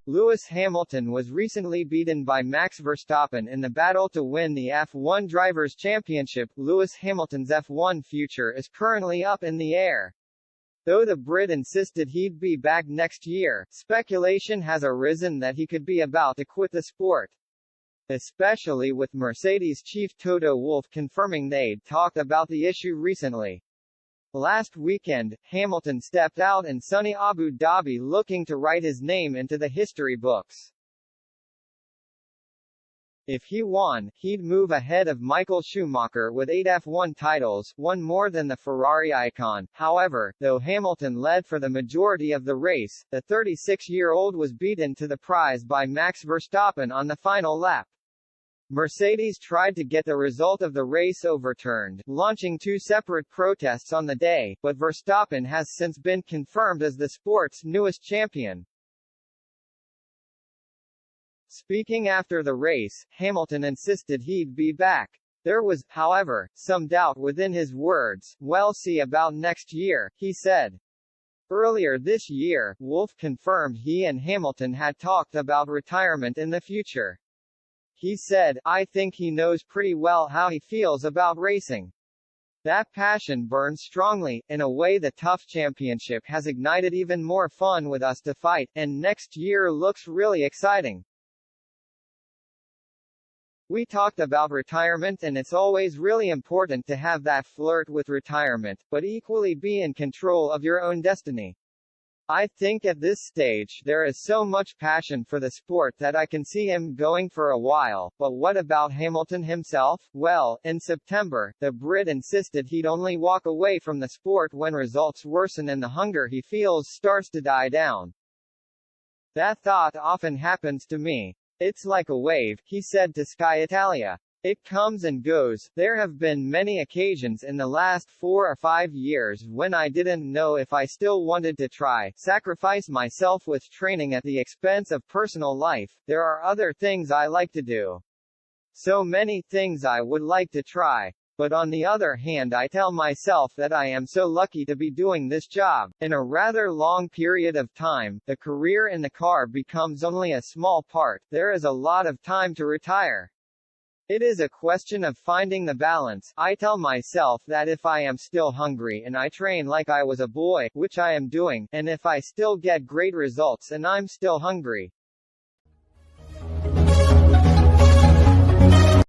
Lewis Hamilton was recently beaten by Max Verstappen in the battle to win the F1 Drivers' Championship. Lewis Hamilton's F1 future is currently up in the air. Though the Brit insisted he'd be back next year, speculation has arisen that he could be about to quit the sport. Especially with Mercedes chief Toto Wolff confirming they'd talked about the issue recently. Last weekend, Hamilton stepped out in sunny Abu Dhabi looking to write his name into the history books. If he won, he'd move ahead of Michael Schumacher with 8 F1 titles, one more than the Ferrari icon. However, though Hamilton led for the majority of the race, the 36-year-old was beaten to the prize by Max Verstappen on the final lap. Mercedes tried to get the result of the race overturned, launching 2 separate protests on the day, but Verstappen has since been confirmed as the sport's newest champion. Speaking after the race, Hamilton insisted he'd be back. There was, however, some doubt within his words. "We'll see about next year," he said. Earlier this year, Wolff confirmed he and Hamilton had talked about retirement in the future. He said, "I think he knows pretty well how he feels about racing. That passion burns strongly. In a way, the tough championship has ignited even more fun with us to fight, and next year looks really exciting. We talked about retirement, and it's always really important to have that flirt with retirement, but equally be in control of your own destiny. I think at this stage, there is so much passion for the sport that I can see him going for a while." But what about Hamilton himself? Well, in September, the Brit insisted he'd only walk away from the sport when results worsen and the hunger he feels starts to die down. "That thought often happens to me. It's like a wave," he said to Sky Italia. "It comes and goes. There have been many occasions in the last 4 or 5 years when I didn't know if I still wanted to sacrifice myself with training at the expense of personal life. There are other things I like to do. So many things I would like to try. But on the other hand, I tell myself that I am so lucky to be doing this job. In a rather long period of time, the career in the car becomes only a small part. There is a lot of time to retire. It is a question of finding the balance. I tell myself that if I am still hungry and I train like I was a boy, which I am doing, and if I still get great results and I'm still hungry,